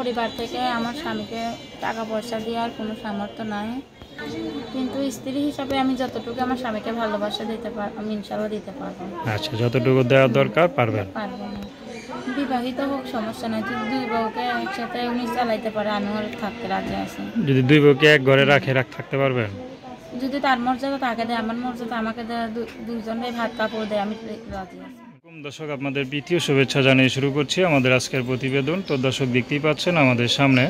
পরিবার থেকে আমার স্বামীকে টাকা পয়সা দেওয়ার কোনো সামর্থ্য নাই, কিন্তু স্ত্রী হিসাবে আমি যতটুকু আমার স্বামীকে ভালোবাসা দিতে পারবো আমি ইনশাল্লাহ দিতে পারবো। আচ্ছা, যতটুকু দেওয়ার দরকার পারবেন? পারবো না। বিবাহিত হোক সমস্যা নাই, যদি দুই বউকে একসাথে উনি চালাইতে পারে আমিও থাকতে রাজি আছি। যদি দুই বউকে এক ঘরে থাকতে পারবেন? যদি তার মর্যাদা তাকে দেয়, আমার মর্যাদা আমাকে দেয়, দুইজনে ভাত কাপড় দেয়, আমি রাজি আছি। দর্শক, আপনাদের প্রীতি ও শুভেচ্ছা জানিয়ে শুরু করছি আমাদের আজকের প্রতিবেদন। তো দর্শক, দেখতেই পাচ্ছেন আমাদের সামনে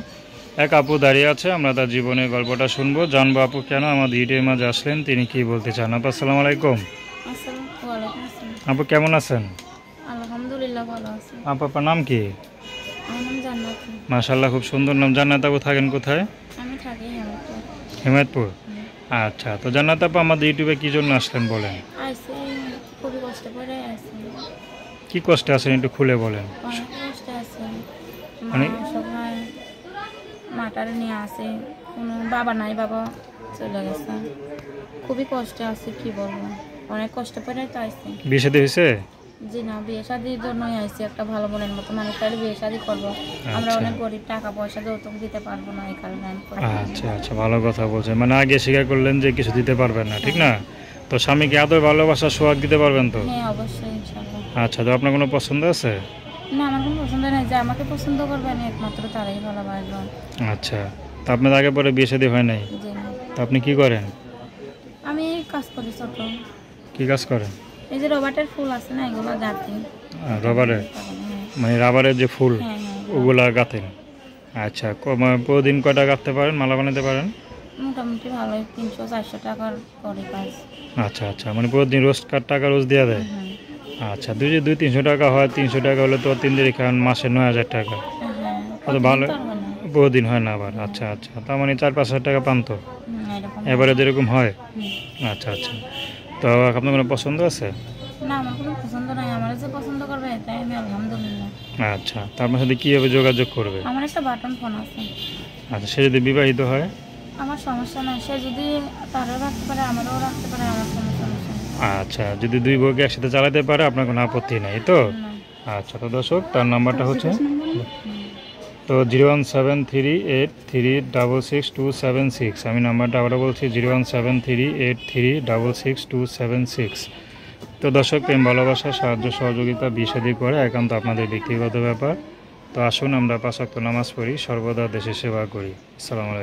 এক আপু দাঁড়িয়ে আছে। আমরা তার জীবনের গল্পটা শুনবো, জানবো আপু কেন আমাদের ইউটিউবের মাঝে আসলেন, তিনি কি বলতে চান। আপু আসসালামু আলাইকুম। আপু কেমন আছেন? আলহামদুলিল্লাহ ভালো আছি। আপু আপনার নাম কি? আমার নাম জান্নাত। মাশাআল্লাহ, খুব সুন্দর নাম। জান্নাত আপু থাকেন কোথায়? আমি থাকি হেমায়তপুর। আচ্ছা, তো জান্নাত আপু আমাদের ইউটিউবে কি জন্য আসলেন বলেন? আইসি খুবই কষ্ট করে আইসি। কি কষ্টে আছেন একটু খুলে বলেন। অনেক কষ্টে আছে, মানে সবাই মাটারে নিয়ে আসে, কোনো বাবা নাই, বাবা চলে গেছে, খুবই কষ্টে আছে, কি বলবো, অনেক কষ্ট করে তো আইসি। বিয়ে শাদী হয়েছে? জি না, বিয়ে শাদির জন্যই আইসি, একটা ভালো বোনের মতো মানুষ তাহলে বিয়ে শাদি করবো। আমরা অনেক গরিব, টাকা পয়সা যৌতুক দিতে পারবো না, এই কারণে আমি। আচ্ছা আচ্ছা, ভালো কথা বলছেন। মানে আগে স্বীকার করলেন যে কিছু দিতে পারবেন না, ঠিক না? তো স্বামীকে আদর ভালোবাসা সোহাগ দিতে পারবেন তো? হ্যাঁ অবশ্যই ইনশাআল্লাহ। আচ্ছা, তো আপনার কোনো পছন্দ আছে? না, আমার কোনো পছন্দ নাই, যে আমাকে পছন্দ করবে আমি একমাত্র তারাই ভালোবাসবো। আচ্ছা, তো আপনার আগে পরে বিয়ে শাদী হয় নাই? জি না। তো আপনি কি করেন? আমি কাজ করি ছোট। কি কাজ করেন? এই যে রবার্টের ফুল আছে না, এগুলো গাঁথি। রবারের? মানে রাবারের যে ফুল ওগুলা গাঁথেন? আচ্ছা, প্রতিদিন কয়টা গাঁথতে পারেন, মালা বানাতে পারেন? মোটামুটি ভালোই, 300-400 টাকার করে কাজ। আচ্ছা আচ্ছা, মানে প্রতিদিন রোজ টাকা রোজ দেওয়া দেয়? আচ্ছা, 200-300 টাকা হয়, 300 টাকা হলে তো 3 দিন খান, মাসে 9,000 টাকা। তো ভালো, প্রতিদিন হয় না আবার? আচ্ছা আচ্ছা, তার মানে 4-5 হাজার টাকা পান তো এবারে যেরকম হয়? আচ্ছা আচ্ছা, তো আপনার কোনো পছন্দ আছে? না, আমার কোনো পছন্দ নাই, আমার যে পছন্দ করবে তাই আমি আলহামদুলিল্লাহ। আচ্ছা, তো আপনার সাথে কীভাবে যোগাযোগ করবে? আমার একটা বাটন ফোন আছে। আচ্ছা, সে যদি বিবাহিত হয়? আমার সমস্যা নাই, সে যদি তারও রাখতে পারে আমারও রাখতে পারে, আমার কোনো সমস্যা নেই। আচ্ছা, যদি দুই বউকে একসাথে চালাতে পারে আপনার কোনো আপত্তি নেই তো? আচ্ছা, তো দর্শক, তার নাম্বারটা হচ্ছে তো 01738366276। আমি নাম্বারটা আবারও বলছি, 01738366276। তো দর্শক, প্রেম ভালোবাসা সাহায্য সহযোগিতা বিয়ে শাদী করে একান্ত আপনাদের ব্যক্তিগত ব্যাপার। তো আসুন আমরা 5 ওয়াক্ত নামাজ পড়ি, সর্বদা দেশের সেবা করি। আসসালামু আলাইকুম।